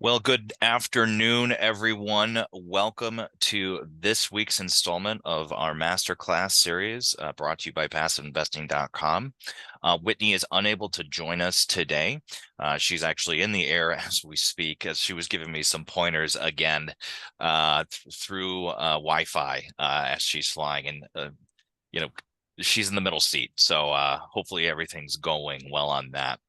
Well, good afternoon, everyone. Welcome to this week's installment of our Masterclass series brought to you by PassiveInvesting.com. Whitney is unable to join us today. She's actually in the air as we speak, as she was giving me some pointers again through Wi-Fi as she's flying. And, you know, she's in the middle seat. So hopefully everything's going well on that.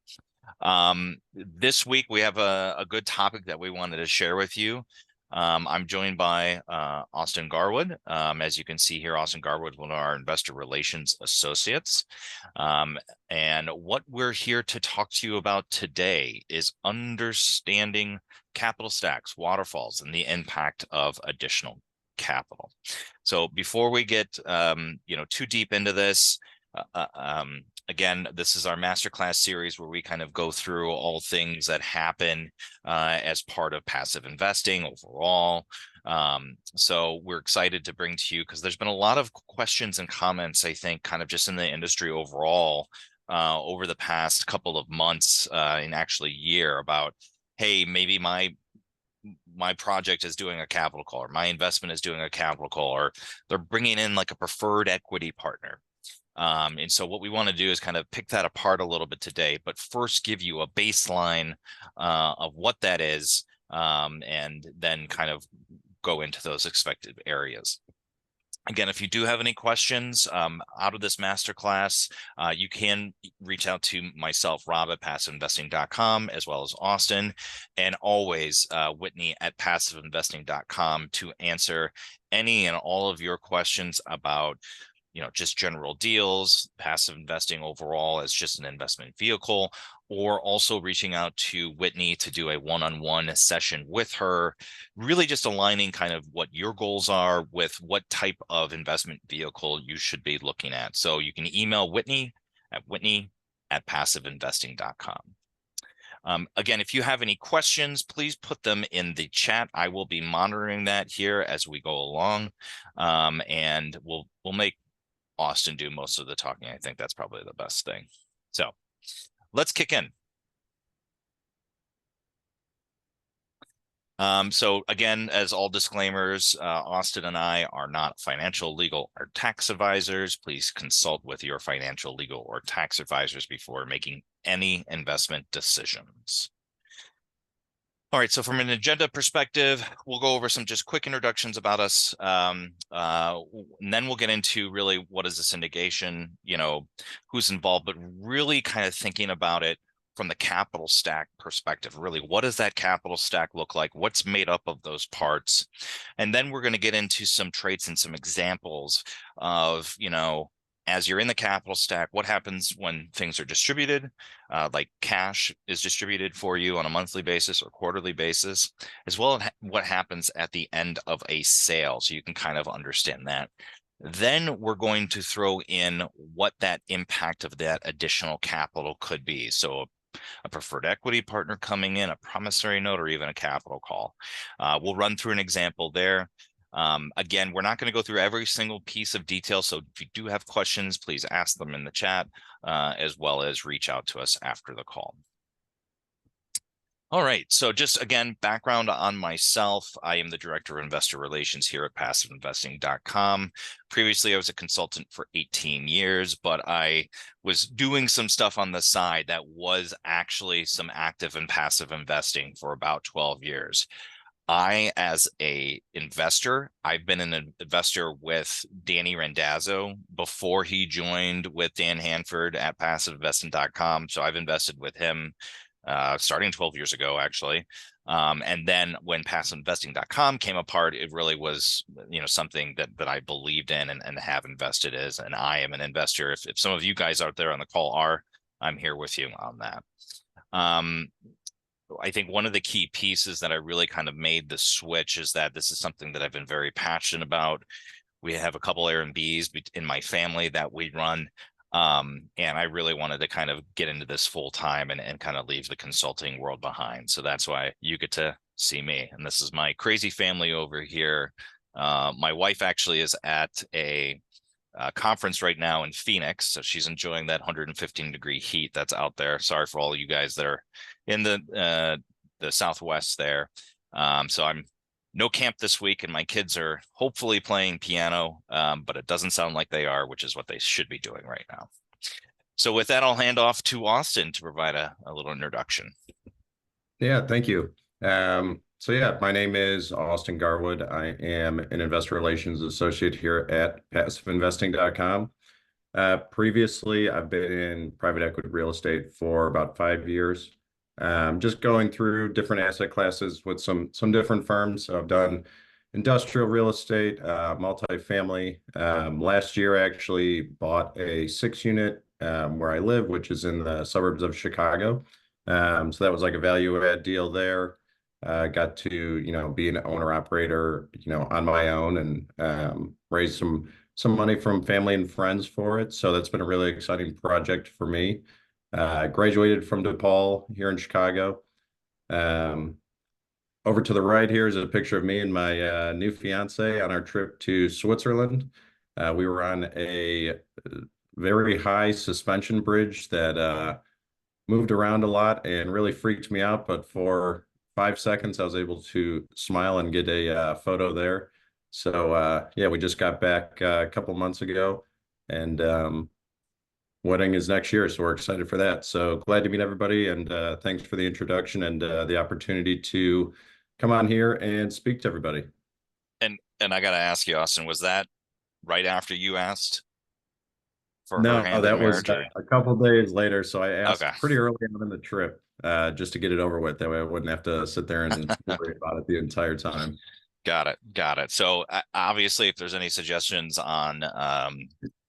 This week we have a good topic that we wanted to share with you. I'm joined by Austin Garwood. As you can see here, Austin Garwood, one of our investor relations associates. And what we're here to talk to you about today is understanding capital stacks, waterfalls, and the impact of additional capital. So before we get too deep into this, again, this is our masterclass series where we kind of go through all things that happen as part of passive investing overall. So we're excited to bring to you because there's been a lot of questions and comments, I think, kind of just in the industry overall over the past couple of months and actually year about, hey, maybe my project is doing a capital call, or my investment is doing a capital call, or they're bringing in like a preferred equity partner. And so what we want to do is kind of pick that apart a little bit today, but first give you a baseline of what that is, and then kind of go into those expected areas. Again, if you do have any questions out of this masterclass, you can reach out to myself, Rob, at PassiveInvesting.com, as well as Austin, and always Whitney at PassiveInvesting.com to answer any and all of your questions about just general deals, passive investing overall as just an investment vehicle, or also reaching out to Whitney to do a one-on-one session with her, really just aligning kind of what your goals are with what type of investment vehicle you should be looking at. So you can email Whitney at PassiveInvesting.com. Again, if you have any questions, please put them in the chat. I will be monitoring that here as we go along, and we'll make Austin do most of the talking. I think that's probably the best thing. So let's kick in. So again, as all disclaimers, Austin and I are not financial, legal, or tax advisors. Please consult with your financial, legal, or tax advisors before making any investment decisions. All right, so from an agenda perspective, we'll go over some just quick introductions about us, and then we'll get into really what is a syndication, who's involved, but really kind of thinking about it from the capital stack perspective. Really, what does that capital stack look like? What's made up of those parts? And then we're going to get into some traits and some examples of, as you're in the capital stack, what happens when things are distributed, like cash is distributed for you on a monthly basis or quarterly basis, as well as what happens at the end of a sale. So you can kind of understand that. Then we're going to throw in what that impact of that additional capital could be. So a preferred equity partner coming in, a promissory note, or even a capital call. We'll run through an example there. Again, we're not going to go through every single piece of detail. So if you do have questions, please ask them in the chat, as well as reach out to us after the call. All right. So just again, background on myself. I am the Director of Investor Relations here at PassiveInvesting.com. Previously, I was a consultant for 18 years, but I was doing some stuff on the side that was actually some active and passive investing for about 12 years. As a investor, I've been an investor with Danny Randazzo before he joined with Dan Hanford at PassiveInvesting.com. So I've invested with him starting 12 years ago, actually. And then when PassiveInvesting.com came apart, it really was, something that I believed in and have invested as, and I am an investor. If some of you guys out there on the call are, I'm here with you on that. I think one of the key pieces that I really kind of made the switch is that this is something that I've been very passionate about. We have a couple Airbnbs in my family that we run. And I really wanted to kind of get into this full time and kind of leave the consulting world behind. So that's why you get to see me. And this is my crazy family over here. My wife actually is at a conference right now in Phoenix. So she's enjoying that 115-degree heat that's out there. Sorry for all you guys that are in the the Southwest there. So I'm no camp this week, and my kids are hopefully playing piano, but it doesn't sound like they are, which is what they should be doing right now. So with that, I'll hand off to Austin to provide a little introduction. Yeah, thank you. So yeah, my name is Austin Garwood. I am an investor relations associate here at passiveinvesting.com. Previously, I've been in private equity real estate for about 5 years. Just going through different asset classes with some different firms. So I've done industrial real estate, multifamily. Last year, I actually bought a 6 unit where I live, which is in the suburbs of Chicago. So that was like a value add deal there. Got to, be an owner operator, on my own and raise some money from family and friends for it. So that's been a really exciting project for me. Graduated from DePaul here in Chicago. Um, Over to the right here is a picture of me and my new fiance on our trip to Switzerland. We were on a very high suspension bridge that moved around a lot and really freaked me out. But for 5 seconds, I was able to smile and get a photo there. So yeah, we just got back a couple months ago, and wedding is next year, so we're excited for that. So glad to meet everybody, and thanks for the introduction and the opportunity to come on here and speak to everybody. And I got to ask you, Austin, was that right after you asked for her No, hand in that was marriage, or a couple days later. So I asked okay? pretty early on in the trip, just to get it over with. That way I wouldn't have to sit there and worry about it the entire time. Got it. Got it. So obviously, if there's any suggestions on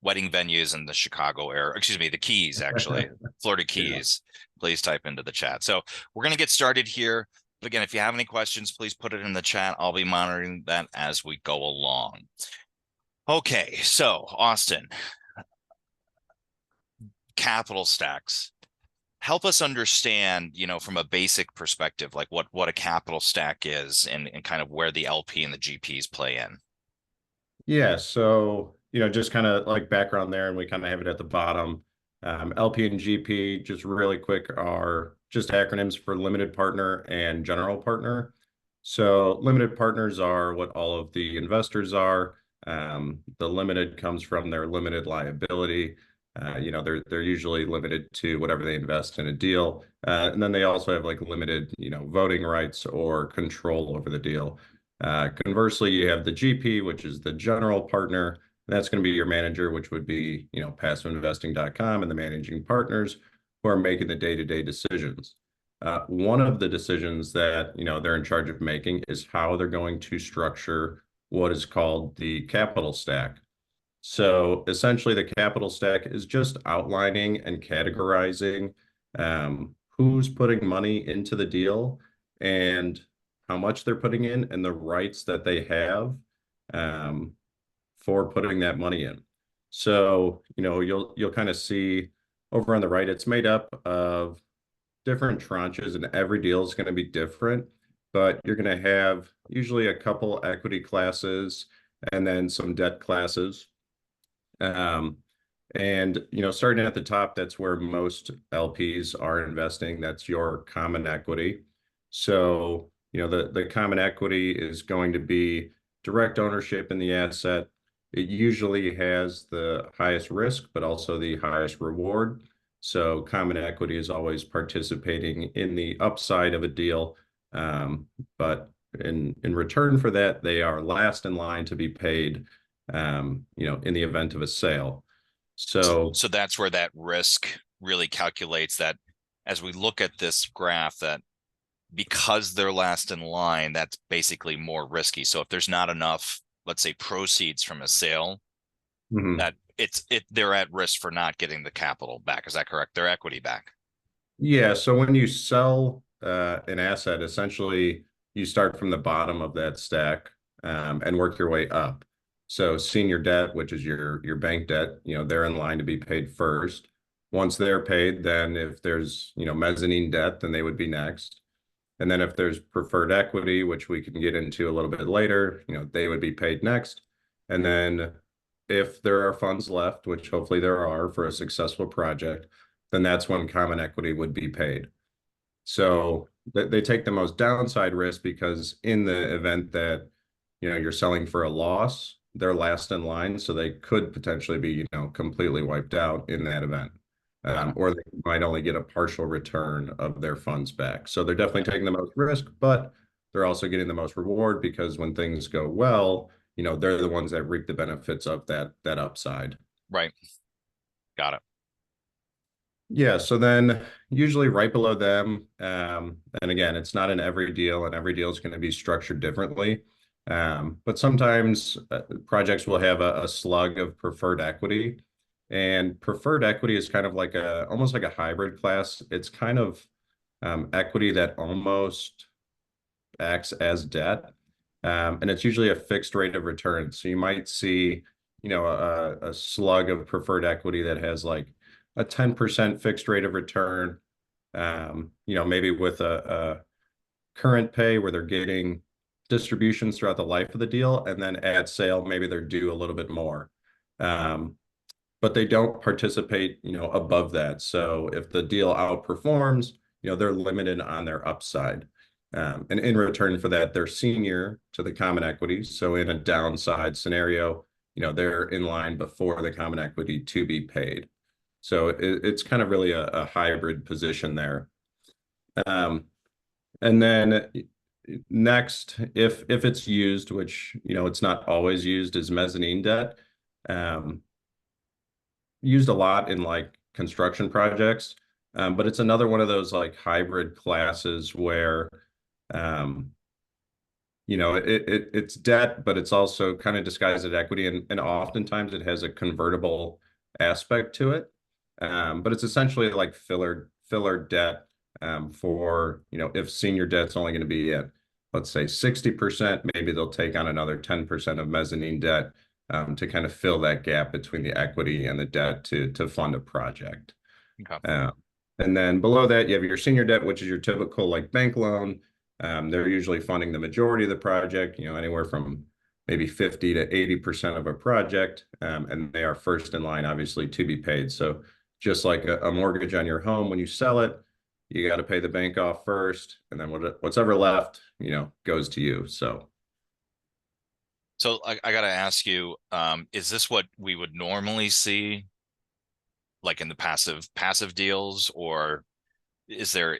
wedding venues in the Chicago area, excuse me, the Keys, actually, Florida Yeah. Keys, please type into the chat. So we're going to get started here. But again, if you have any questions, please put it in the chat. I'll be monitoring that as we go along. Okay. So Austin, capital stacks. Help us understand, from a basic perspective, like what a capital stack is and kind of where the LP and the GPs play in. Yeah, so just kind of like background there, and we kind of have it at the bottom. LP and GP, just really quick, are just acronyms for limited partner and general partner. So limited partners are what all of the investors are. The limited comes from their limited liability. They're usually limited to whatever they invest in a deal, and then they also have like limited, voting rights or control over the deal. Conversely, you have the GP, which is the general partner. That's going to be your manager, which would be, passiveinvesting.com, and the managing partners who are making the day-to-day decisions. One of the decisions that, they're in charge of making is how they're going to structure what is called the capital stack. So essentially, the capital stack is just outlining and categorizing who's putting money into the deal and how much they're putting in and the rights that they have um, for putting that money in. So, you'll kind of see over on the right, it's made up of different tranches, and every deal is going to be different, but you're going to have usually a couple equity classes and then some debt classes. Um, and starting at the top, that's where most LPs are investing. That's your common equity. So, the common equity is going to be direct ownership in the asset. It usually has the highest risk, but also the highest reward. So common equity is always participating in the upside of a deal. But in return for that, they are last in line to be paid, in the event of a sale. So So that's where that risk really calculates that as we look at this graph, that because they're last in line, that's basically more risky. So if there's not enough, let's say, proceeds from a sale, mhm. that they're at risk for not getting the capital back. Is that correct? Their equity back. Yeah, so when you sell an asset, essentially you start from the bottom of that stack and work your way up. So senior debt, which is your bank debt, they're in line to be paid first. Once they're paid, then if there's, mezzanine debt, then they would be next. And then if there's preferred equity, which we can get into a little bit later, they would be paid next. And then if there are funds left, which hopefully there are for a successful project, then that's when common equity would be paid. So they take the most downside risk because in the event that, you're selling for a loss, they're last in line. So they could potentially be, completely wiped out in that event. Okay. Or they might only get a partial return of their funds back. So they're definitely Yeah. taking the most risk, but they're also getting the most reward because when things go well, they're the ones that reap the benefits of that upside. Right. Got it. Yeah, so then usually right below them, and again, it's not in every deal, and every deal is going to be structured differently. But sometimes projects will have a slug of preferred equity, and preferred equity is kind of like almost like a hybrid class. It's kind of equity that almost acts as debt, and it's usually a fixed rate of return. So you might see, a slug of preferred equity that has like a 10% fixed rate of return, maybe with a current pay where they're getting distributions throughout the life of the deal, and then at sale, maybe they're due a little bit more. Um, but they don't participate, above that. So if the deal outperforms, they're limited on their upside. And in return for that, they're senior to the common equity. So in a downside scenario, they're in line before the common equity to be paid. So it's kind of really a hybrid position there. Um, and then next, if it's used, which it's not always used, is mezzanine debt. Um, Used a lot in like construction projects, but it's another one of those like hybrid classes where um, it's debt, but it's also kind of disguised as equity, and oftentimes it has a convertible aspect to it. But it's essentially like filler debt for if senior debt's only going to be at, let's say, 60%, maybe they'll take on another 10% of mezzanine debt to kind of fill that gap between the equity and the debt to fund a project. Okay. Uh, and then below that, you have your senior debt, which is your typical like bank loan. They're usually funding the majority of the project, anywhere from maybe 50 to 80% of a project. And they are first in line, obviously, to be paid. So just like a mortgage on your home, when you sell it, you got to pay the bank off first, and then what's ever left, goes to you. So So I got to ask you, is this what we would normally see like in the passive deals, or is there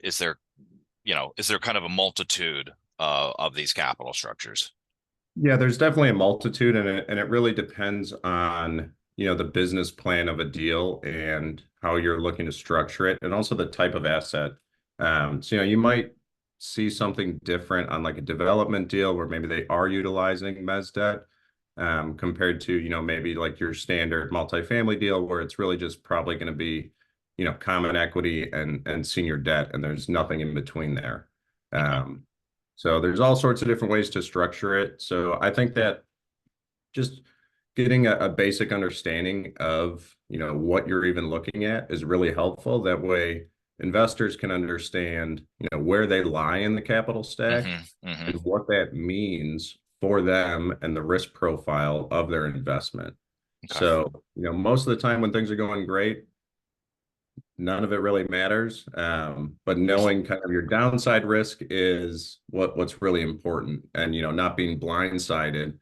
kind of a multitude of these capital structures? yeah, there's definitely a multitude, and it really depends on, the business plan of a deal and how you're looking to structure it, and also the type of asset. So, you might see something different on like a development deal where maybe they are utilizing mezz debt, compared to, maybe like your standard multifamily deal where it's really just probably going to be, common equity and senior debt, and there's nothing in between there. Okay. Um, so there's all sorts of different ways to structure it. So I think that just getting a basic understanding of, what you're even looking at is really helpful. That way investors can understand, where they lie in the capital stack Hmm. Hmm. and what that means for them and the risk profile of their investment. Okay. So, most of the time when things are going great, none of it really matters. But knowing kind of your downside risk is what's really important, and not being blindsided.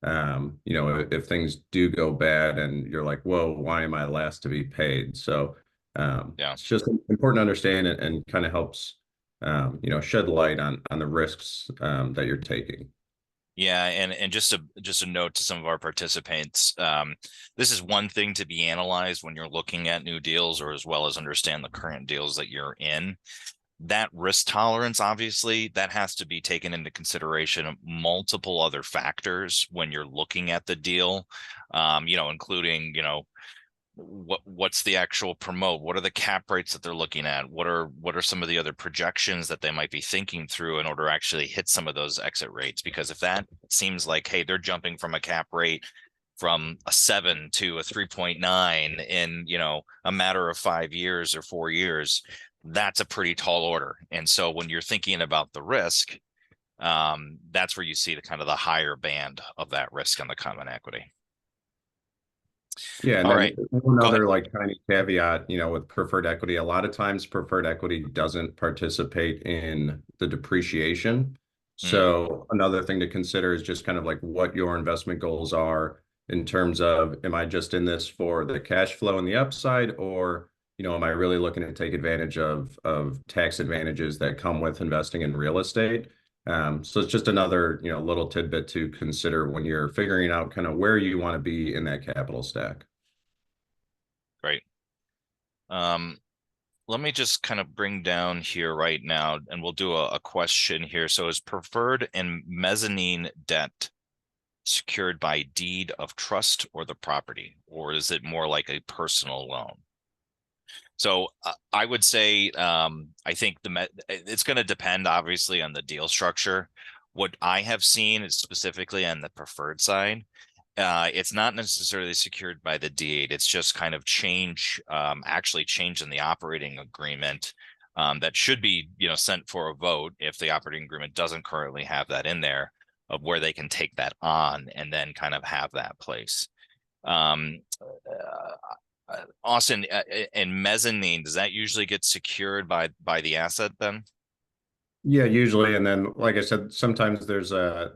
If things do go bad and you're like, whoa, why am I last to be paid? So Yeah. it's just important to understand it, and kind of helps shed light on the risks that you're taking. Yeah, and just a note to some of our participants, this is one thing to be analyzed when you're looking at new deals, or as well as understand the current deals that you're in. That risk tolerance, obviously, that has to be taken into consideration of multiple other factors when you're looking at the deal, including, what's the actual promote, what are the cap rates that they're looking at, what are some of the other projections that they might be thinking through in order to actually hit some of those exit rates. Because if that seems like, hey, they're jumping from a cap rate from a 7 to a 3.9 in a matter of 5 years or 4 years, that's a pretty tall order. And so when you're thinking about the risk, that's where you see the kind of the higher band of that risk on the common equity. Yeah, and All then right, one go ahead. other like tiny caveat, with preferred equity, a lot of times preferred equity doesn't participate in the depreciation. Mm, So another thing to consider is just kind of like what your investment goals are in terms of, am I just in this for the cash flow and the upside, or, am I really looking to take advantage of tax advantages that come with investing in real estate? So it's just another, little tidbit to consider when you're figuring out kind of where you want to be in that capital stack. great. Um, Let me just kind of bring down here right now, and we'll do a question here. So is preferred and mezzanine debt secured by deed of trust or the property, or is it more like a personal loan? So I would say I think it's going to depend obviously on the deal structure. What I have seen is specifically on the preferred side. It's not necessarily secured by the deed. It's just kind of actually change in the operating agreement that should be, sent for a vote if the operating agreement doesn't currently have that in there, of where they can take that on and then kind of have that place. Austin, and mezzanine, does that usually get secured by the asset then? Yeah, usually. And then, like I said, sometimes there's a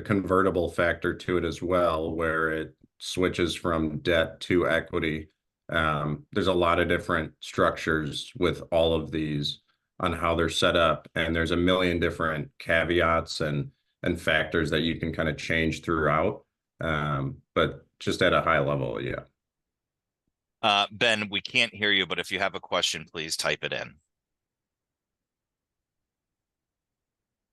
convertible factor to it as well, where it switches from debt to equity. There's a lot of different structures with all of these on how they're set up, and there's a million different caveats and factors that you can kind of change throughout. But just at a high level, yeah. Ben, we can't hear you, but if you have a question, please type it in.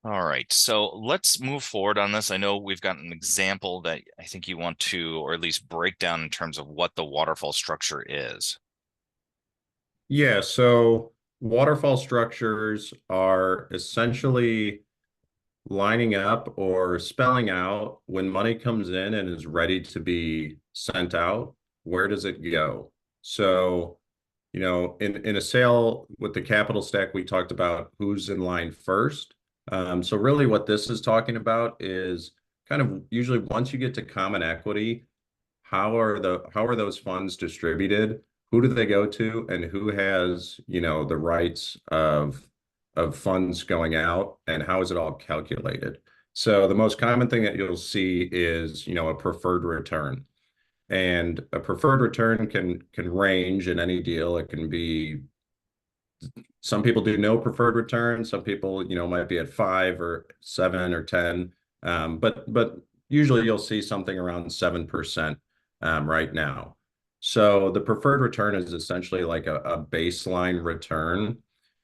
All right, so let's move forward on this. I know we've got an example that I think you want to, or at least break down in terms of what the waterfall structure is. Yeah, so waterfall structures are essentially lining up or spelling out when money comes in and is ready to be sent out, where does it go? So, in a sale with the capital stack, we talked about who's in line first. So really what this is talking about is kind of usually once you get to common equity, how are those funds distributed? Who do they go to, and who has, the rights of funds going out, and how is it all calculated? So the most common thing that you'll see is, a preferred return. And a preferred return can range in any deal. It can be, some people do no preferred return. Some people, might be at 5 or 7 or 10. But usually you'll see something around 7% right now. So the preferred return is essentially like a baseline return.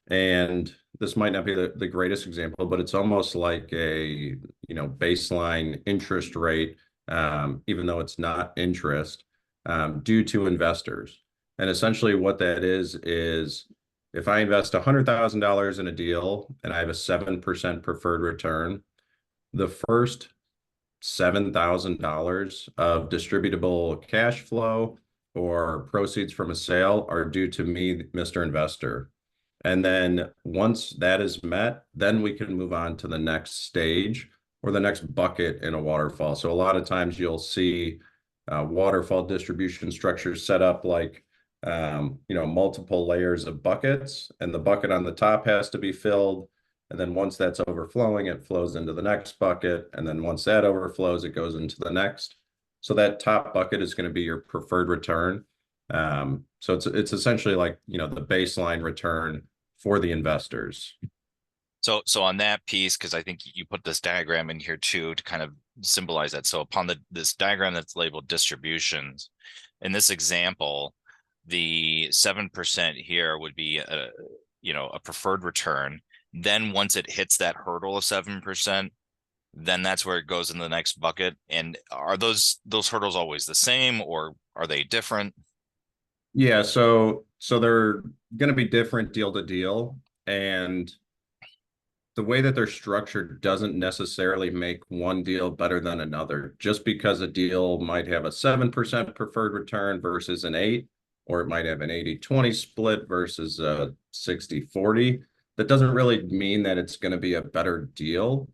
And this might not be the greatest example, but it's almost like a, baseline interest rate, even though it's not interest, due to investors. And essentially what that is if I invest $100,000 in a deal and I have a 7% preferred return, the first $7,000 of distributable cash flow or proceeds from a sale are due to me, Mr. Investor. And then once that is met, then we can move on to the next stage or the next bucket in a waterfall. So a lot of times you'll see waterfall distribution structures set up like multiple layers of buckets, and the bucket on the top has to be filled. And then once that's overflowing, it flows into the next bucket. And then once that overflows, it goes into the next. So that top bucket is going to be your preferred return. So it's essentially like, the baseline return for the investors. So on that piece, because I think you put this diagram in here too to kind of symbolize that. So upon this diagram that's labeled distributions, in this example, the 7% here would be a preferred return. Then once it hits that hurdle of 7%, then that's where it goes in the next bucket. And are those hurdles always the same, or are they different? Yeah, so they're going to be different deal to deal, and the way that they're structured doesn't necessarily make one deal better than another. Just because a deal might have a 7% preferred return versus an 8, or it might have an 80-20 split versus a 60-40, that doesn't really mean that it's going to be a better deal.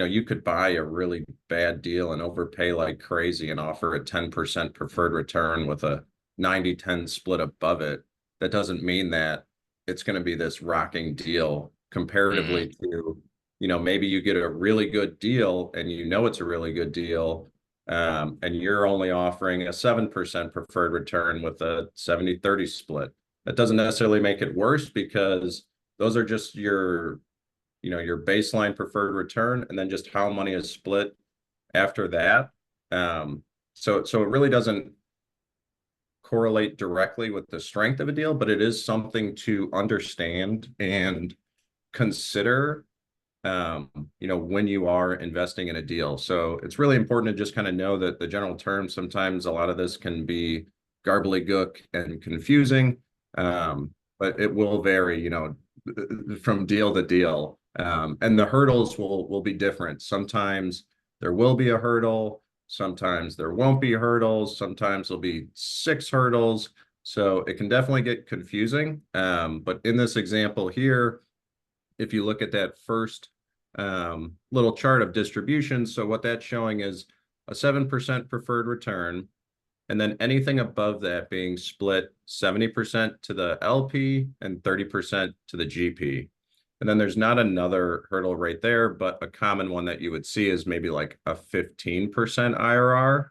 you could buy a really bad deal and overpay like crazy and offer a 10% preferred return with a 90-10 split above it. That doesn't mean that it's going to be this rocking deal Hmm. comparatively to, maybe you get a really good deal and it's a really good deal. And you're only offering a 7% preferred return with a 70-30 split. That doesn't necessarily make it worse because those are just your baseline preferred return, and then just how money is split after that. So it really doesn't correlate directly with the strength of a deal, but it is something to understand and consider, when you are investing in a deal. So it's really important to just kind of know that the general terms, sometimes a lot of this can be gobbledygook and confusing, but it will vary, from deal to deal. And the hurdles will be different. Sometimes there will be a hurdle. Sometimes there won't be hurdles. Sometimes there'll be 6 hurdles. So it can definitely get confusing. But in this example here, if you look at that first little chart of distribution, so what that's showing is a 7% preferred return, and then anything above that being split 70% to the LP and 30% to the GP. And then there's not another hurdle right there, but a common one that you would see is maybe like a 15% IRR,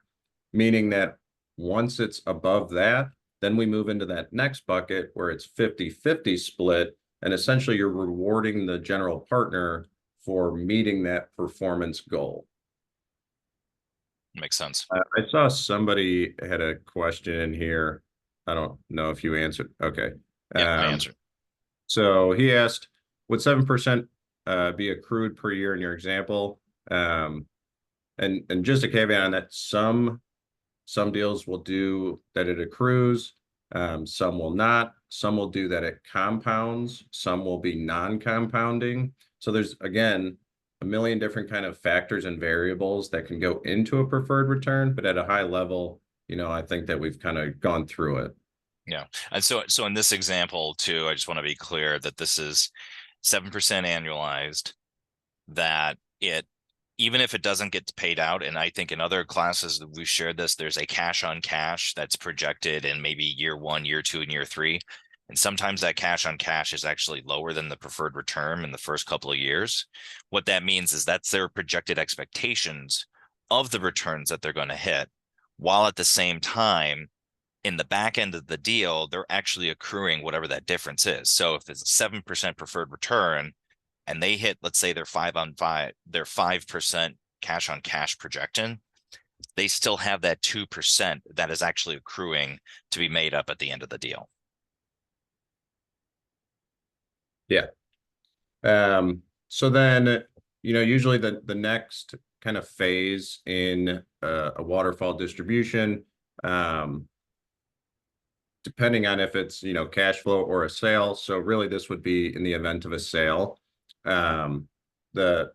meaning that once it's above that, then we move into that next bucket where it's 50-50 split. And essentially you're rewarding the general partner for meeting that performance goal. Makes sense. I saw somebody had a question in here. I don't know if you answered. Okay. Yep, I Um, answered. so he asked, would 7% be accrued per year in your example? And just a caveat on that, some deals will do that it accrues, some will not. Some will do that it compounds. Some will be non-compounding. So there's, again, a million different kind of factors and variables that can go into a preferred return, but at a high level, I think that we've kind of gone through it. Yeah. And so in this example too, I just want to be clear that this is 7% annualized, that it, even if it doesn't get paid out, and I think in other classes that we've shared this, there's a cash on cash that's projected in maybe year 1, year 2, and year 3. And sometimes that cash on cash is actually lower than the preferred return in the first couple of years. What that means is that's their projected expectations of the returns that they're going to hit, while at the same time, in the back end of the deal, they're actually accruing whatever that difference is. So if it's a 7% preferred return and they hit, let's say their 5 on 5, their 5% cash on cash projection, they still have that 2% that is actually accruing to be made up at the end of the deal. Yeah. So then, usually the next kind of phase in a waterfall distribution, um, depending on if it's, cash flow or a sale. So really this would be in the event of a sale. Um, the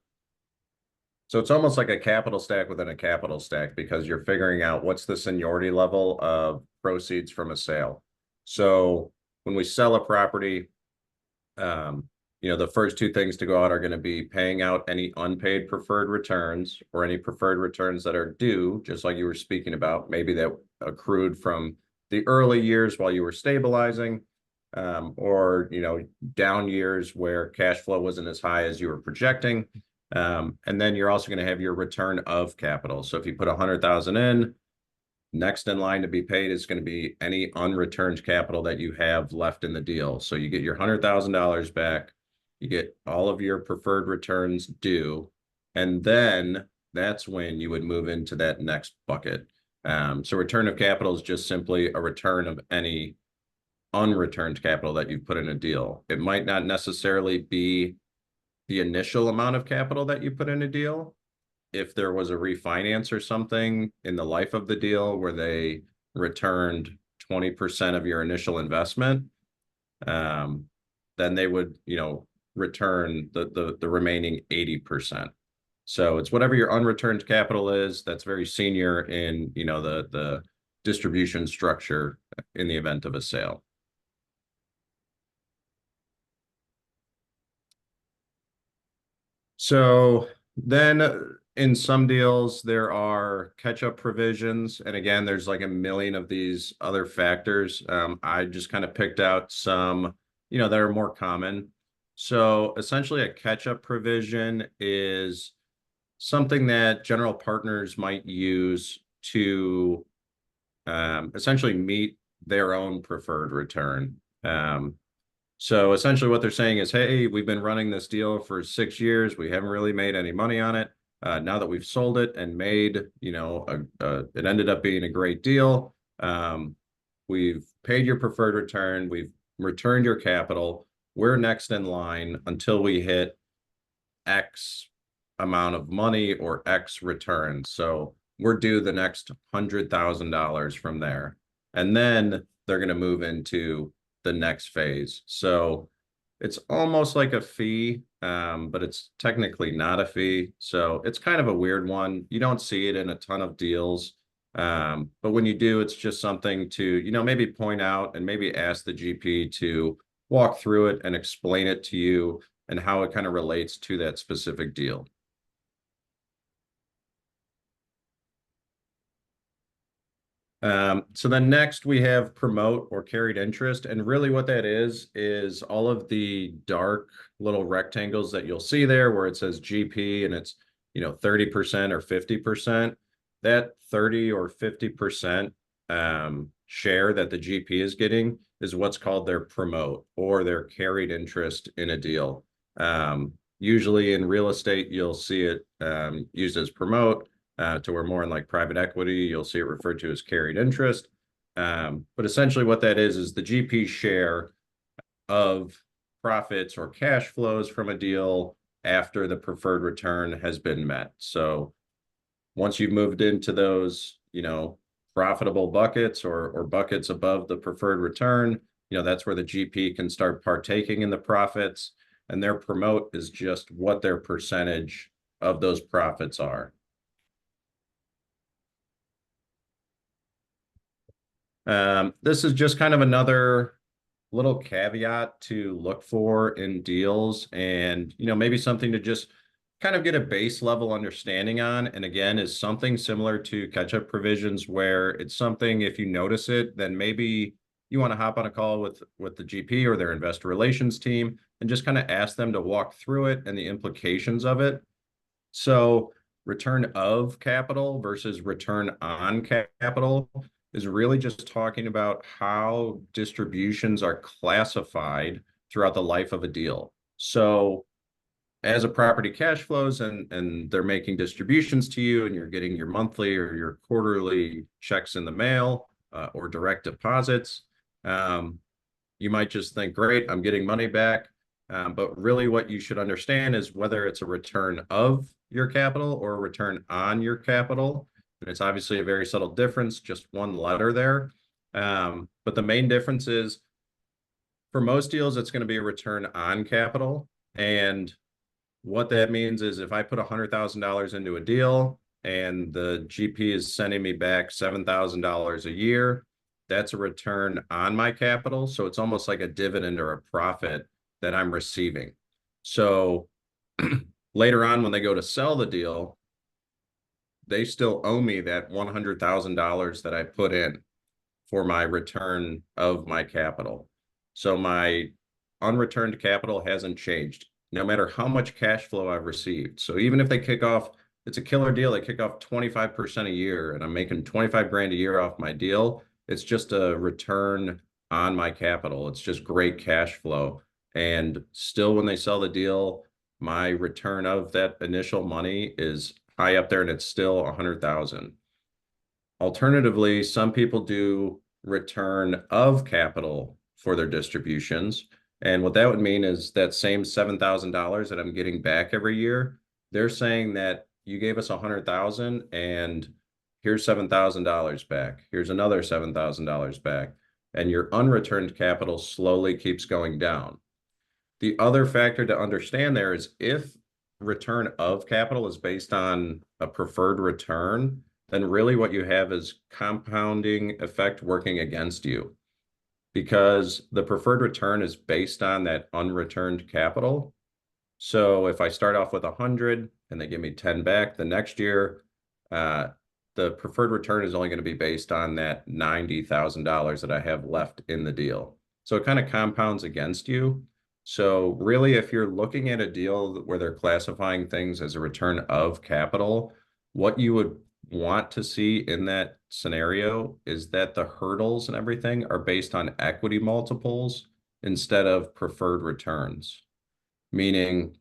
So it's almost like a capital stack within a capital stack because you're figuring out what's the seniority level of proceeds from a sale. So when we sell a property, um, the first 2 things to go out are going to be paying out any unpaid preferred returns or any preferred returns that are due, just like you were speaking about, maybe that accrued from the early years while you were stabilizing, or, down years where cash flow wasn't as high as you were projecting. And then you're also going to have your return of capital. So if you put 100,000 in, next in line to be paid is going to be any unreturned capital that you have left in the deal. So you get your $100,000 back, you get all of your preferred returns due, and then that's when you would move into that next bucket. So return of capital is just simply a return of any unreturned capital that you've put in a deal. It might not necessarily be the initial amount of capital that you put in a deal. If there was a refinance or something in the life of the deal where they returned 20% of your initial investment, then they would, return the remaining 80%. So it's whatever your unreturned capital is, that's very senior in, the distribution structure in the event of a sale. So Then in some deals, there are catch-up provisions. And again, there's like a million of these other factors. I just kind of picked out some, that are more common. So essentially, a catch-up provision is something that general partners might use to essentially meet their own preferred return. So essentially what they're saying is, hey, we've been running this deal for 6 years. We haven't really made any money on it. Now that we've sold it and made, it ended up being a great deal. We've paid your preferred return. We've returned your capital. We're next in line until we hit X amount of money or X return. So we're due the next $100,000 from there. And then they're going to move into the next phase. So it's almost like a fee, but it's technically not a fee. So it's kind of a weird one. You don't see it in a ton of deals. But when you do, it's just something to, maybe point out and maybe ask the GP to walk through it and explain it to you and how it kind of relates to that specific deal. So then next we have promote or carried interest. And really what that is all of the dark little rectangles that you'll see there where it says GP and it's, 30% or 50%. That 30 or 50% share that the GP is getting is what's called their promote or their carried interest in a deal. Usually in real estate, you'll see it used as promote. To where more in like private equity, you'll see it referred to as carried interest. But essentially what that is the GP share of profits or cash flows from a deal after the preferred return has been met. So once you've moved into those, profitable buckets or buckets above the preferred return, that's where the GP can start partaking in the profits. And their promote is just what their percentage of those profits are. This is just kind of another little caveat to look for in deals and, maybe something to just kind of get a base level understanding on. And again, is something similar to catch-up provisions where it's something, if you notice it, then maybe you want to hop on a call with the GP or their investor relations team and just kind of ask them to walk through it and the implications of it. So return of capital versus return on capital is really just talking about how distributions are classified throughout the life of a deal. So as a property cash flows and they're making distributions to you and you're getting your monthly or your quarterly checks in the mail or direct deposits, you might just think, great, I'm getting money back. But really what you should understand is whether it's a return of your capital or a return on your capital. And it's obviously a very subtle difference, just one letter there. But the main difference is for most deals, it's going to be a return on capital. And what that means is if I put $100,000 into a deal and the GP is sending me back $7,000 a year, that's a return on my capital. So it's almost like a dividend or a profit that I'm receiving. So later on, when they go to sell the deal, they still owe me that $100,000 that I put in for my return of my capital. So my unreturned capital hasn't changed, no matter how much cash flow I've received. So even if they kick off, it's a killer deal, they kick off 25% a year and I'm making 25 grand a year off my deal, it's just a return on my capital. It's just great cash flow. And still when they sell the deal, my return of that initial money is high up there and it's still 100,000. Alternatively, some people do return of capital for their distributions. And what that would mean is that same $7,000 that I'm getting back every year, they're saying that you gave us 100,000 and here's $7,000 back. Here's another $7,000 back. And your unreturned capital slowly keeps going down. The other factor to understand there is if return of capital is based on a preferred return, then really what you have is compounding effect working against you because the preferred return is based on that unreturned capital. So if I start off with 100 and they give me 10 back the next year, uh, the preferred return is only going to be based on that $90,000 that I have left in the deal. So it kind of compounds against you. So really, if you're looking at a deal where they're classifying things as a return of capital, what you would want to see in that scenario is that the hurdles and everything are based on equity multiples instead of preferred returns. Meaning,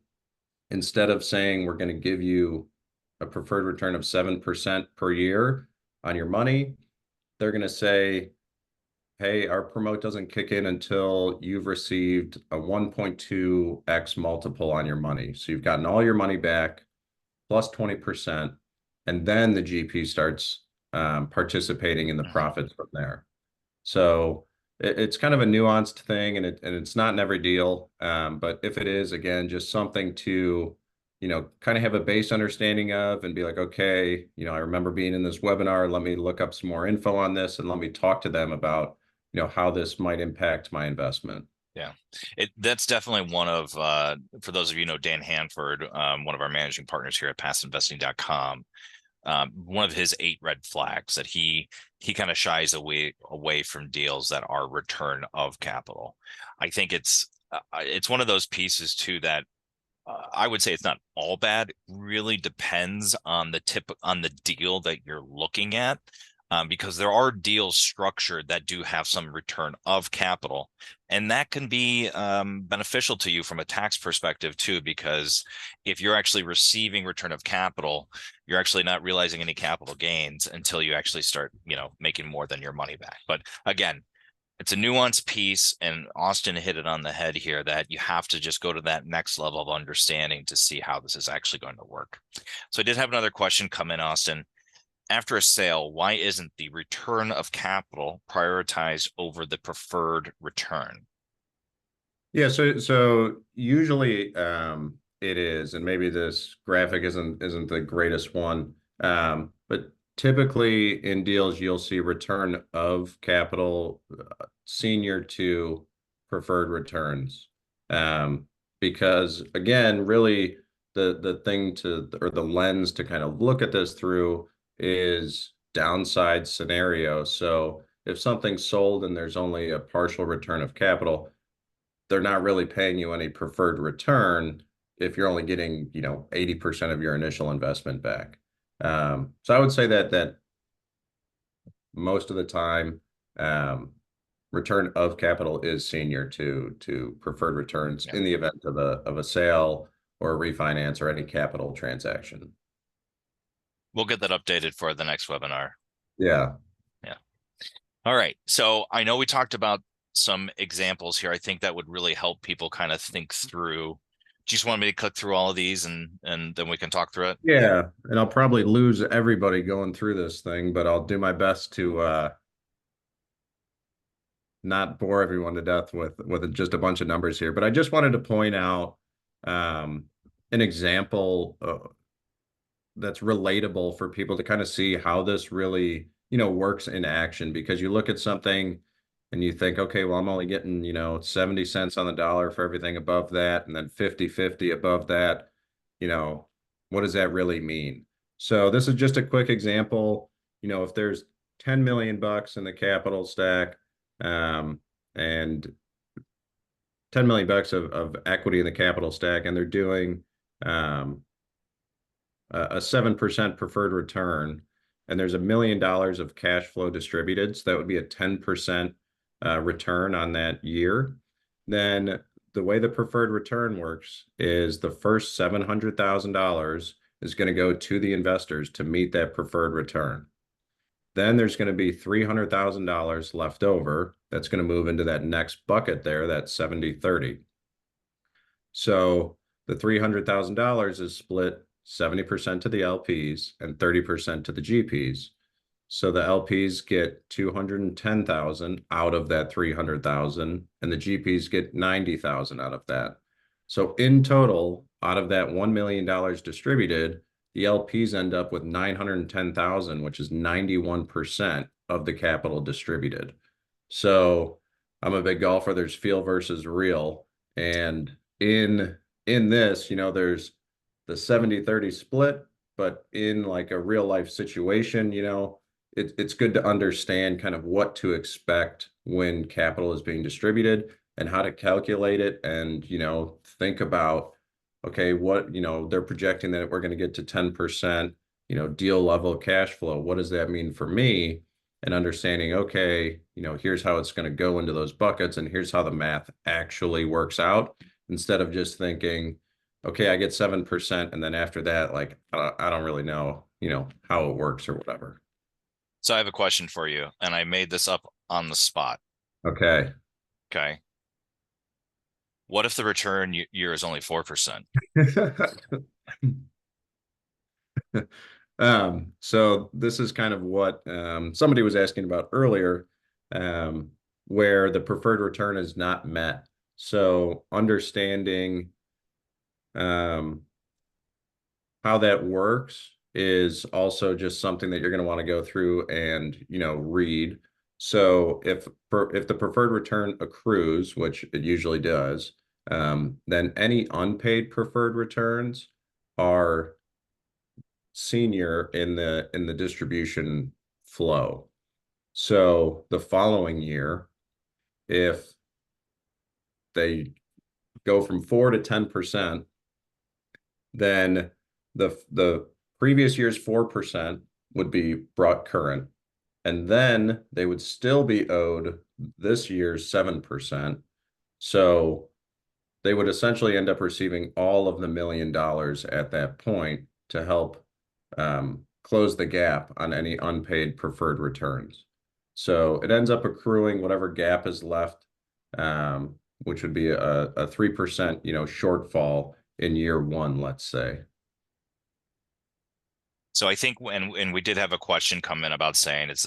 instead of saying we're going to give you a preferred return of 7% per year on your money, they're going to say, hey, our promote doesn't kick in until you've received a 1.2x multiple on your money. So you've gotten all your money back plus 20%, and then the GP starts participating in the Mhm. profits from there. So it's kind of a nuanced thing, and it's not in every deal. But if it is, again, just something to, kind of have a base understanding of and be like, okay, I remember being in this webinar. Let me look up some more info on this and let me talk to them about, how this might impact my investment. Yeah, that's definitely one of for those of you who know Dan Hanford, one of our managing partners here at passiveinvesting.com. One of his 8 red flags that he kind of shies away from deals that are return of capital. I think it's one of those pieces too that I would say it's not all bad. It really depends on the deal that you're looking at, because there are deals structured that do have some return of capital, and that can be beneficial to you from a tax perspective too. Because if you're actually receiving return of capital, you're actually not realizing any capital gains until you actually start, making more than your money back. But again, it's a nuanced piece, and Austin hit it on the head here that you have to just go to that next level of understanding to see how this is actually going to work. So I did have another question come in, Austin. After a sale, why isn't the return of capital prioritized over the preferred return? Yeah, so usually it is, and maybe this graphic isn't the greatest one. But typically in deals you'll see return of capital senior to preferred returns. Because again, really the thing to or the lens to kind of look at this through is downside scenario. So if something's sold and there's only a partial return of capital, they're not really paying you any preferred return if you're only getting, 80% of your initial investment back. So I would say that most of the time, um, return of capital is senior to preferred returns Yeah, in the event of a sale or a refinance or any capital transaction. we'll get that updated for the next webinar. Yeah. Yeah. All right. So I know we talked about some examples here. I think that would really help people kind of think through. Do you just want me to click through all of these and then we can talk through it? Yeah. And I'll probably lose everybody going through this thing, but I'll do my best to not bore everyone to death with just a bunch of numbers here. But I just wanted to point out um, an example that's relatable for people to kind of see how this really, works in action. Because you look at something and you think, okay, well, I'm only getting, 70 cents on the dollar for everything above that, and then 50-50 above that. You know, what does that really mean? So this is just a quick example. If there's 10 million bucks in the capital stack, and 10 million bucks of equity in the capital stack, and they're doing um, a 7% preferred return, and there's $1 million of cash flow distributed, so that would be a 10% return on that year. Then the way the preferred return works is the first $700,000 is going to go to the investors to meet that preferred return. Then there's going to be $300,000 left over. That's going to move into that next bucket there, that 70-30. So the $300,000 is split 70% to the LPs and 30% to the GPs. So the LPs get 210,000 out of that 300,000, and the GPs get 90,000 out of that. So in total, out of that $1 million distributed, the LPs end up with 910,000, which is 91% of the capital distributed. So I'm a big golfer. There's feel versus real. And in this, there's the 70-30 split, but in like a real life situation, it's good to understand kind of what to expect when capital is being distributed and how to calculate it and, think about, okay, what, they're projecting that we're going to get to 10%, deal level cash flow. What does that mean for me? And understanding, okay, here's how it's going to go into those buckets and here's how the math actually works out instead of just thinking, okay, I get 7%. And then after that, like, I don't really know, how it works or whatever. So I have a question for you, and I made this up on the spot. Okay. Okay. What if the return year is only 4%? So this is kind of what somebody was asking about earlier, um, where the preferred return is not met. So understanding um, how that works is also just something that you're going to want to go through and read. So if the preferred return accrues, which it usually does, then any unpaid preferred returns are senior in the distribution flow. So the following year, if they go from 4 to 10%, then the previous year's 4% would be brought current, and then they would still be owed this year's 7%. So they would essentially end up receiving all of the $1 million at that point to help close the gap on any unpaid preferred returns. So it ends up accruing whatever gap is left, which would be a 3%, shortfall in year one, let's say. So I think when we did have a question come in about saying it's,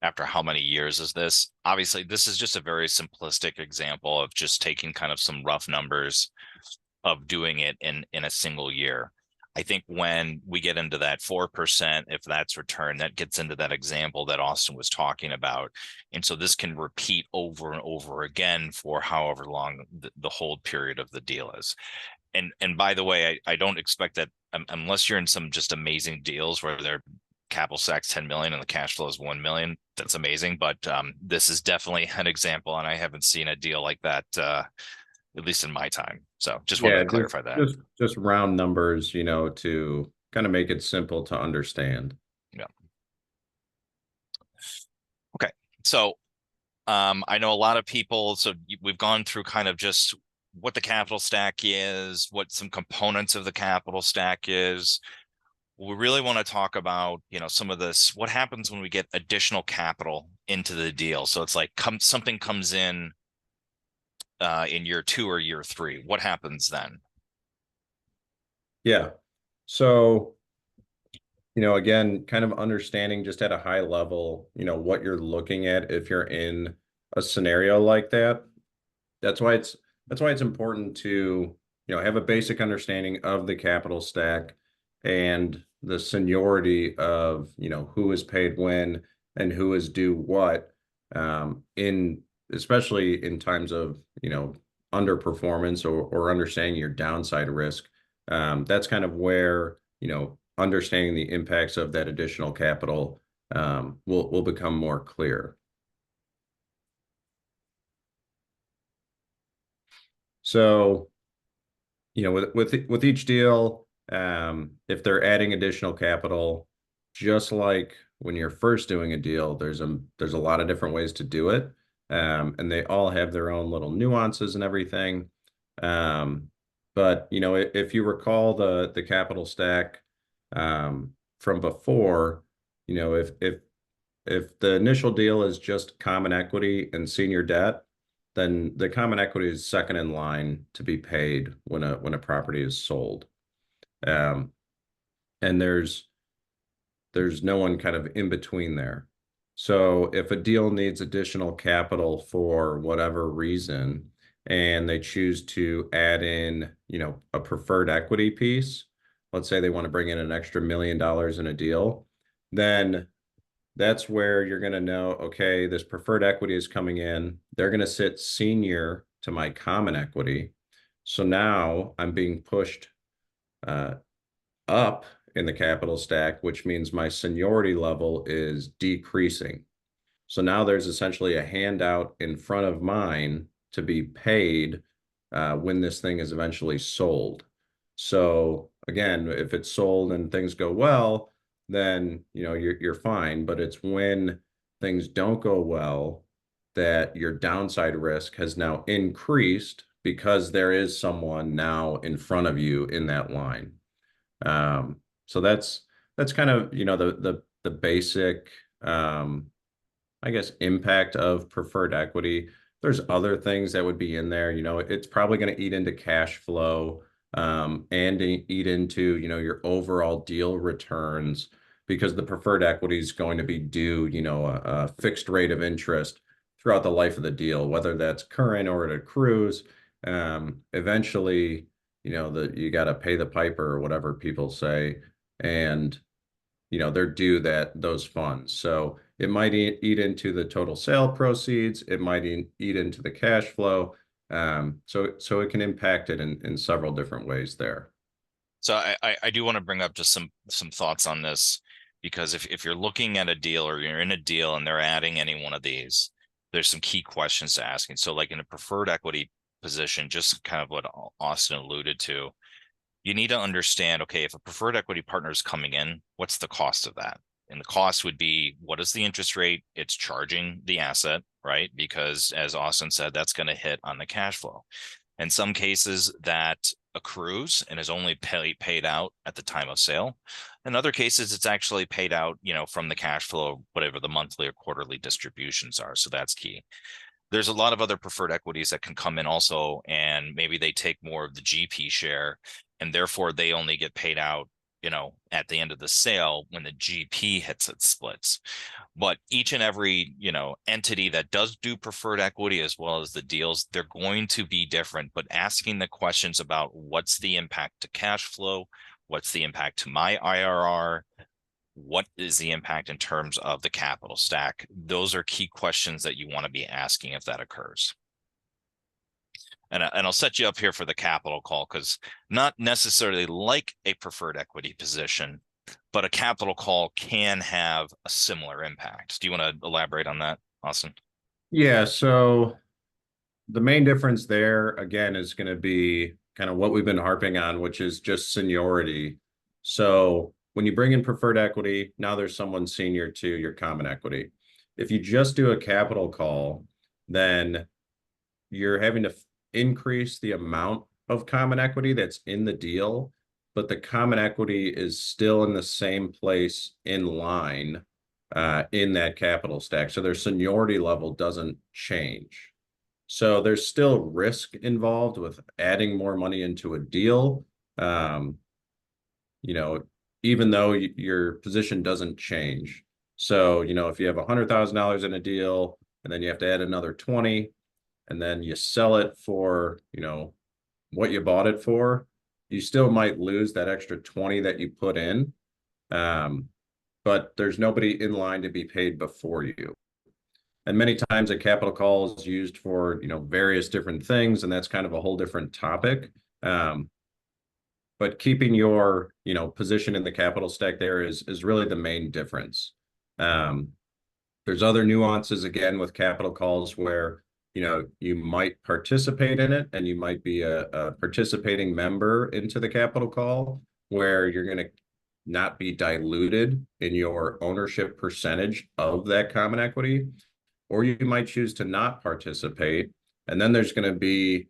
after how many years is this? Obviously, this is just a very simplistic example of just taking kind of some rough numbers of doing it in a single year. I think when we get into that 4%, if that's returned, that gets into that example that Austin was talking about. And so this can repeat over and over again for however long the hold period of the deal is. And by the way, I don't expect that unless you're in some just amazing deals where their capital stack's 10 million and the cash flow is 1 million. That's amazing. But this is definitely an example, and I haven't seen a deal like that at least in my time. So just wanted Yeah, to clarify that. just round numbers, to kind of make it simple to understand. Yeah. Okay. So I know a lot of people, so we've gone through kind of just what the capital stack is, what some components of the capital stack is. We really want to talk about, some of this, what happens when we get additional capital into the deal. So it's like something comes in year 2 or year 3. What happens then? Yeah. So, again, kind of understanding just at a high level, what you're looking at if you're in a scenario like that. That's why it's important to, have a basic understanding of the capital stack and the seniority of, who is paid when and who is due what, in especially in times of, underperformance or understanding your downside risk. That's kind of where, understanding the impacts of that additional capital will become more clear. So, with each deal, if they're adding additional capital, just like when you're first doing a deal, there's a lot of different ways to do it, and they all have their own little nuances and everything. But if you recall the capital stack from before, if the initial deal is just common equity and senior debt, then the common equity is second in line to be paid when a property is sold. Um, and there's no one kind of in between there. So if a deal needs additional capital for whatever reason, and they choose to add in, a preferred equity piece, let's say they want to bring in an extra $1 million in a deal, then that's where you're going to know, okay, this preferred equity is coming in. They're going to sit senior to my common equity. So now I'm being pushed up in the capital stack, which means my seniority level is decreasing. So now there's essentially a handout in front of mine to be paid when this thing is eventually sold. So again, if it's sold and things go well, then you're fine. But it's when things don't go well that your downside risk has now increased because there is someone now in front of you in that line. So that's kind of the basic I guess impact of preferred equity. There's other things that would be in there. It's probably going to eat into cash flow, and eat into, your overall deal returns, because the preferred equity is going to be due, a fixed rate of interest throughout the life of the deal, whether that's current or it accrues. Eventually, you got to pay the piper, or whatever people say, and they're due those funds. So it might eat into the total sale proceeds. It might eat into the cash flow. So it can impact it in several different ways there. So I do want to bring up just some thoughts on this, because if you're looking at a deal, or you're in a deal and they're adding any one of these, there's some key questions to asking. So like in a preferred equity position, just kind of what Austin alluded to, you need to understand, okay, if a preferred equity partner is coming in, what's the cost of that? And the cost would be, what is the interest rate it's charging the asset, right? Because as Austin said, that's going to hit on the cash flow. In some cases, that accrues and is only paid out at the time of sale. In other cases, it's actually paid out, from the cash flow, whatever the monthly or quarterly distributions are. So that's key. There's a lot of other preferred equities that can come in also, and maybe they take more of the GP share, and therefore they only get paid out, at the end of the sale when the GP hits its splits. But each and every, entity that does do preferred equity, as well as the deals, they're going to be different. But asking the questions about what's the impact to cash flow, what's the impact to my IRR, what is the impact in terms of the capital stack, those are key questions that you want to be asking if that occurs. And I'll set you up here for the capital call, because not necessarily like a preferred equity position, but a capital call can have a similar impact. Do you want to elaborate on that, Austin? Yeah. So the main difference there, again, is going to be kind of what we've been harping on, which is just seniority. So when you bring in preferred equity, now there's someone senior to your common equity. If you just do a capital call, then you're having to increase the amount of common equity that's in the deal, but the common equity is still in the same place in line in that capital stack. So their seniority level doesn't change. So there's still risk involved with adding more money into a deal. You know, even though your position doesn't change. So, if you have $100,000 in a deal and then you have to add another 20, and then you sell it for, what you bought it for, you still might lose that extra 20 that you put in. But there's nobody in line to be paid before you. And many times a capital call is used for, various different things, and that's kind of a whole different topic. But keeping your, position in the capital stack there is really the main difference. There's other nuances, again, with capital calls where, you might participate in it, and you might be a participating member into the capital call, where you're going to not be diluted in your ownership percentage of that common equity, or you might choose to not participate. And then there's going to be,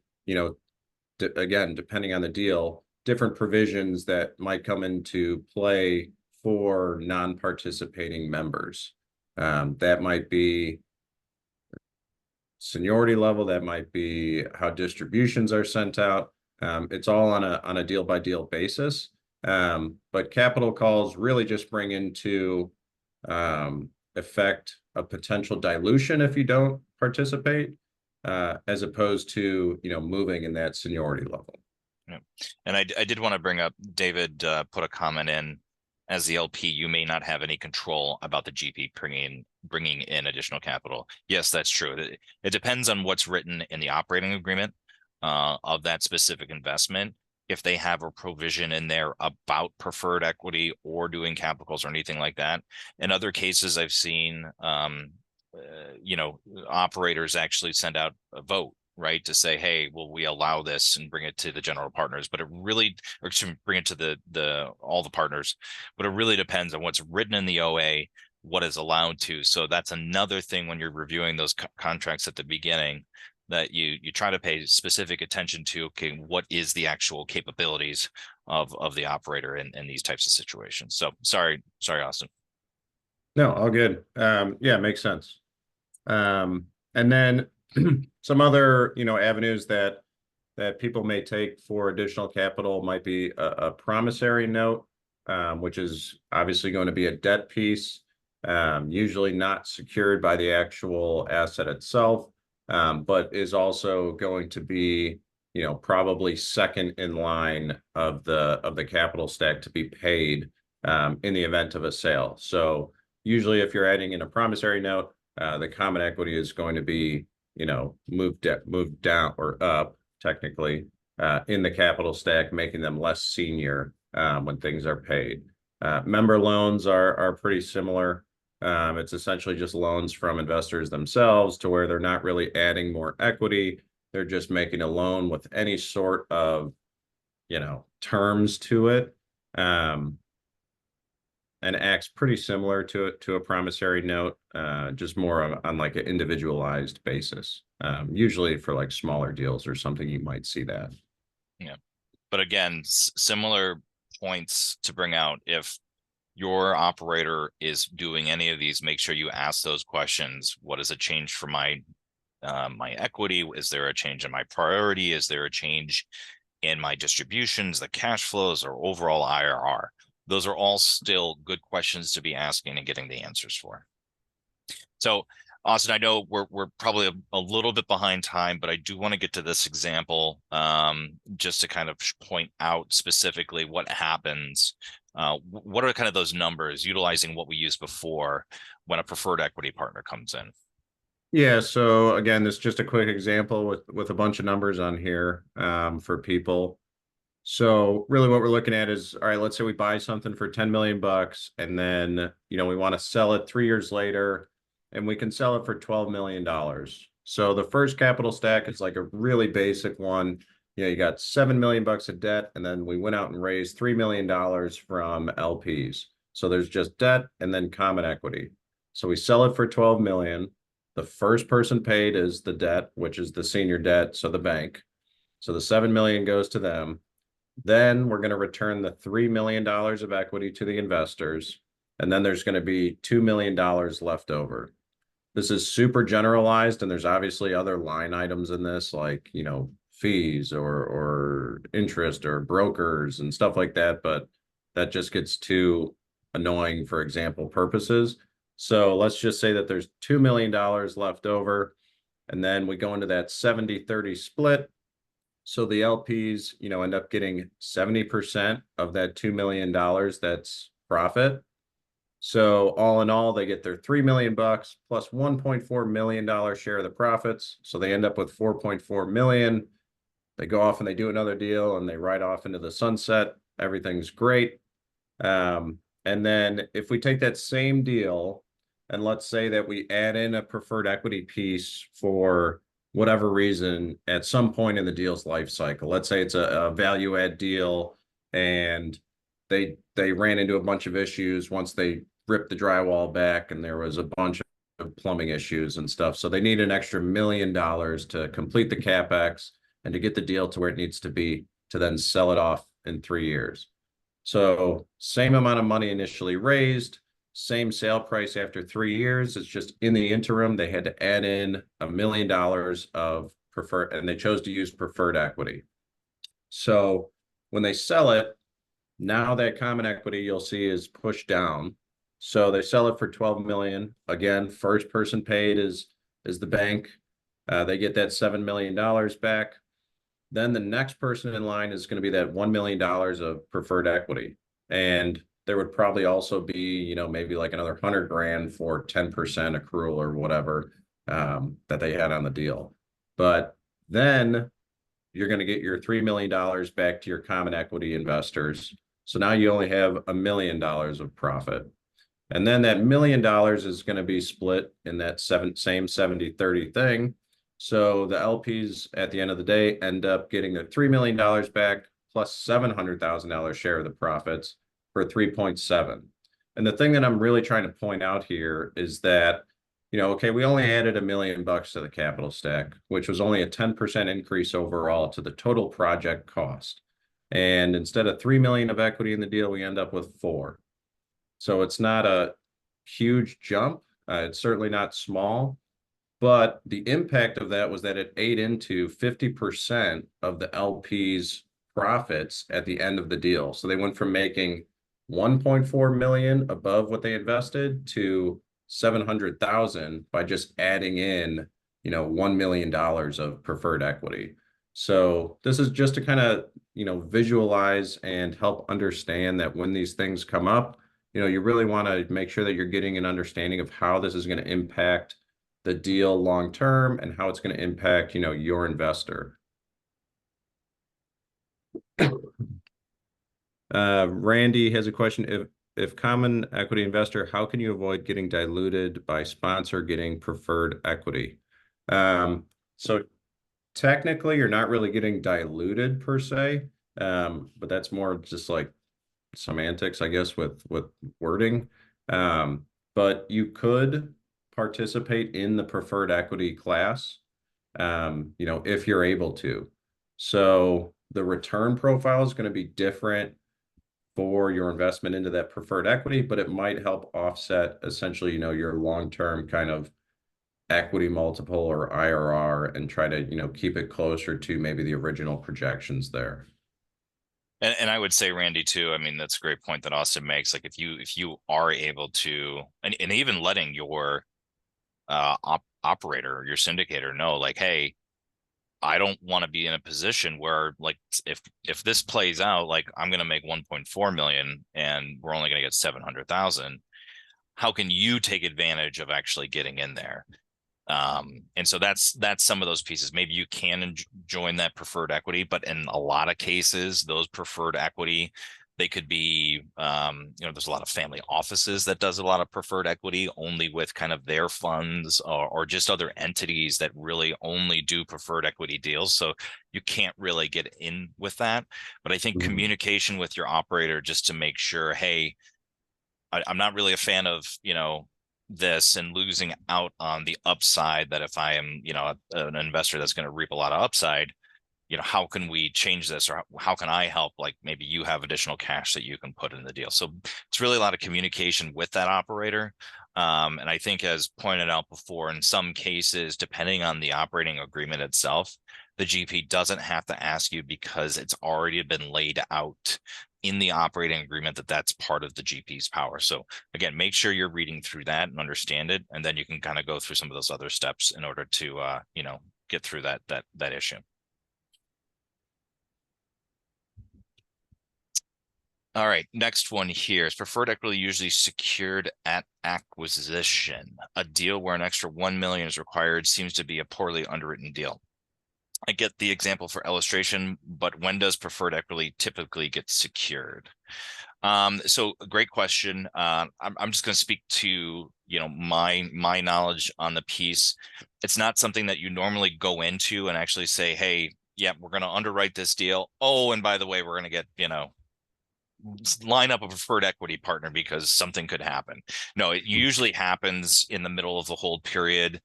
again, depending on the deal, different provisions that might come into play for non-participating members. That might be seniority level, that might be how distributions are sent out. It's all on a deal by deal basis. But capital calls really just bring into effect a potential dilution if you don't participate, as opposed to, moving in that seniority level. Yeah. And I did want to bring up, David put a comment in, as the LP, you may not have any control about the GP bringing in additional capital. Yes, that's true. It depends on what's written in the operating agreement of that specific investment. if they have a provision in there about preferred equity or doing capitals or anything like that. In other cases, I've seen, operators actually send out a vote, right, to say, hey, will we allow this, and bring it to the general partners. But it really, or to bring it to the all the partners, but it really depends on what's written in the OA, what is allowed to. So that's another thing when you're reviewing those contracts at the beginning, that you try to pay specific attention to, okay, what is the actual capabilities of the operator in these types of situations. So sorry, Austin. No, all good. Yeah, makes sense. And then some other, avenues that people may take for additional capital might be a promissory note, which is obviously going to be a debt piece, usually not secured by the actual asset itself, but is also going to be, probably second in line of the capital stack to be paid in the event of a sale. So usually, if you're adding in a promissory note, the common equity is going to be, moved down or up technically in the capital stack, making them less senior when things are paid. Member loans are pretty similar. It's essentially just loans from investors themselves, to where they're not really adding more equity. They're just making a loan with any sort of, terms to it. And acts pretty similar to a promissory note, just more on like an individualized basis. Usually for like smaller deals or something, you might see that. Yeah, but again, similar points to bring out. If your operator is doing any of these, make sure you ask those questions. What is a change for my equity? Is there a change in my priority? Is there a change in my distributions, the cash flows, or overall IRR? Those are all still good questions to be asking and getting the answers for. So, Austin, I know we're probably a little bit behind time, but I do want to get to this example, just to kind of point out specifically what happens. What are kind of those numbers, utilizing what we used before, when a preferred equity partner comes in? Yeah, so again, this is just a quick example with a bunch of numbers on here for people. So really what we're looking at is, all right, let's say we buy something for 10 million bucks, and then, we want to sell it 3 years later, and we can sell it for $12 million. So the first capital stack is like a really basic one. You got 7 million bucks of debt, and then we went out and raised $3 million from LPs. So there's just debt and then common equity. So we sell it for 12 million. The first person paid is the debt, which is the senior debt, so the bank. So the 7 million goes to them. Then we're going to return the $3 million of equity to the investors. And then there's going to be $2 million left over. This is super generalized, and there's obviously other line items in this, like, fees or interest or brokers and stuff like that. But that just gets too annoying for example purposes. So let's just say that there's $2 million left over. And then we go into that 70-30 split. So the LPs, end up getting 70% of that $2 million that's profit. So all in all, they get their 3 million bucks plus $1.4 million share of the profits. So they end up with 4.4 million. They go off and they do another deal and they ride off into the sunset. Everything's great. And then if we take that same deal and let's say that we add in a preferred equity piece for whatever reason at some point in the deal's life cycle. Let's say it's a value add deal, and they ran into a bunch of issues once they ripped the drywall back, and there was a bunch of plumbing issues and stuff. So they need an extra $1 million to complete the capex and to get the deal to where it needs to be, to then sell it off in 3 years. So same amount of money initially raised, same sale price after 3 years. It's just in the interim, they had to add in $1 million of preferred, and they chose to use preferred equity. So when they sell it, now that common equity you'll see is pushed down. So they sell it for 12 million. Again, first person paid is the bank. They get that $7 million back. Then the next person in line is going to be that $1 million of preferred equity. And there would probably also be, maybe like another 100 grand for 10% accrual or whatever that they had on the deal. But then, you're going to get your $3 million back to your common equity investors. So now you only have $1 million of profit. And then that $1 million is going to be split in that same 70-30 thing. So the LPs at the end of the day end up getting their $3 million back plus $700,000 share of the profits for 3.7. And the thing that I'm really trying to point out here is that, okay, we only added $1 million to the capital stack, which was only a 10% increase overall to the total project cost. And instead of 3 million of equity in the deal, we end up with 4. So it's not a huge jump. It's certainly not small, but the impact of that was that it ate into 50% of the LP's profits at the end of the deal. So they went from making 1.4 million above what they invested to 700,000 by just adding in, $1 million of preferred equity. So this is just to kind of, visualize and help understand that when these things come up, you really want to make sure that you're getting an understanding of how this is going to impact the deal long term and how it's going to impact, your investor. Randy has a question. If common equity investor, how can you avoid getting diluted by sponsor getting preferred equity? So technically, you're not really getting diluted per se, but that's more just like semantics, I guess, with wording. But you could participate in the preferred equity class, if you're able to. So the return profile is going to be different for your investment into that preferred equity, but it might help offset essentially, your long-term kind of equity multiple or IRR and try to, keep it closer to maybe the original projections there. And I would say, Randy, too, I mean, that's a great point that Austin makes. Like if you are able to, and even letting your operator, your syndicator know, like, hey, I don't want to be in a position where, like, if this plays out, like I'm going to make 1.4 million and we're only going to get 700,000. How can you take advantage of actually getting in there? And so that's some of those pieces. Maybe you can join that preferred equity, but in a lot of cases, those preferred equity, they could be, there's a lot of family offices that does a lot of preferred equity only with kind of their funds or just other entities that really only do preferred equity deals. So you can't really get in with that. But I think communication with your operator just to make sure, hey, I'm not really a fan of, this and losing out on the upside that if I am, an investor that's going to reap a lot of upside, how can we change this or how can I help? Like maybe you have additional cash that you can put in the deal. So it's really a lot of communication with that operator. And I think as pointed out before, in some cases, depending on the operating agreement itself, the GP doesn't have to ask you because it's already been laid out in the operating agreement that that's part of the GP's power. So again, make sure you're reading through that and understand it, and then you can kind of go through some of those other steps in order to get through that issue. All right, next one here is preferred equity usually secured at acquisition. A deal where an extra 1 million is required seems to be a poorly underwritten deal. I get the example for illustration, but when does preferred equity typically get secured? So great question. I'm just going to speak to, my knowledge on the piece. It's not something that you normally go into and actually say, hey, yeah, we're going to underwrite this deal. Oh, and by the way, we're going to get, line up a preferred equity partner because something could happen. No, it usually happens in the middle of the hold period.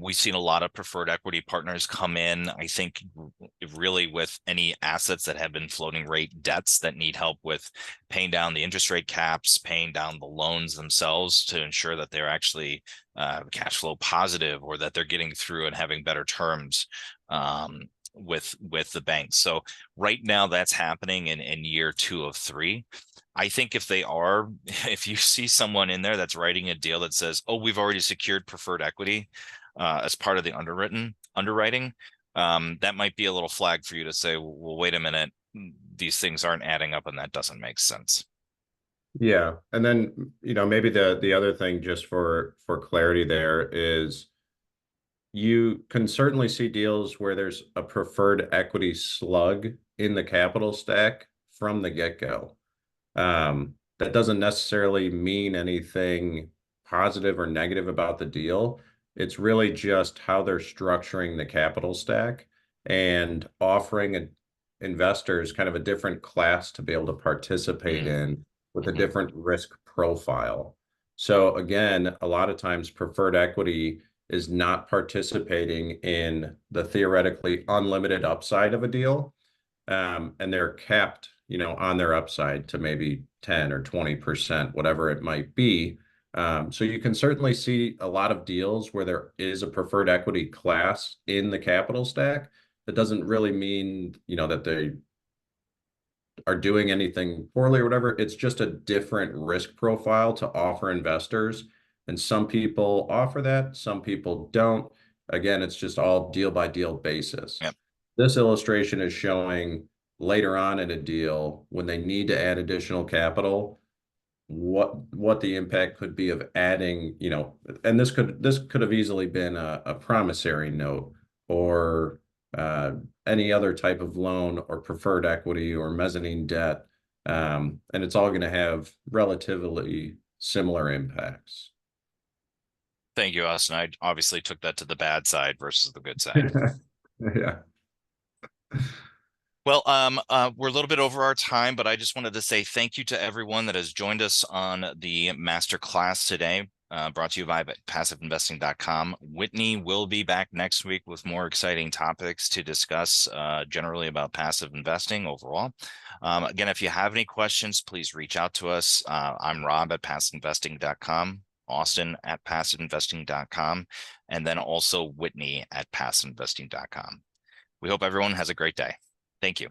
We've seen a lot of preferred equity partners come in, I think, really with any assets that have been floating rate debts that need help with paying down the interest rate caps, paying down the loans themselves to ensure that they're actually cash flow positive or that they're getting through and having better terms with the banks. So right now that's happening in year 2 of 3. I think if you see someone in there that's writing a deal that says, oh, we've already secured preferred equity as part of the underwriting, that might be a little flag for you to say, well, wait a minute, these things aren't adding up and that doesn't make sense. Yeah. And then, maybe the other thing just for clarity there is, you can certainly see deals where there's a preferred equity slug in the capital stack from the get-go. That doesn't necessarily mean anything positive or negative about the deal. It's really just how they're structuring the capital stack and offering investors kind of a different class to be able to participate Mm, in with a mhm. different risk profile. So again, a lot of times preferred equity is not participating in the theoretically unlimited upside of a deal, and they're capped, on their upside to maybe 10 or 20%, whatever it might be. So you can certainly see a lot of deals where there is a preferred equity class in the capital stack. That doesn't really mean, that they are doing anything poorly or whatever. It's just a different risk profile to offer investors. And some people offer that, some people don't. Again, it's just all deal by deal basis. Yep. This illustration is showing later on in a deal when they need to add additional capital, what the impact could be of adding, and this could have easily been a promissory note or uh, any other type of loan or preferred equity or mezzanine debt. And it's all going to have relatively similar impacts. Thank you, Austin. I obviously took that to the bad side versus the good side. Yeah. Well, we're a little bit over our time, but I just wanted to say thank you to everyone that has joined us on the master class today, brought to you by passiveinvesting.com. Whitney will be back next week with more exciting topics to discuss, generally about passive investing overall. Again, if you have any questions, please reach out to us. I'm Rob at passiveinvesting.com, Austin at passiveinvesting.com, and then also Whitney at passiveinvesting.com. We hope everyone has a great day. Thank you.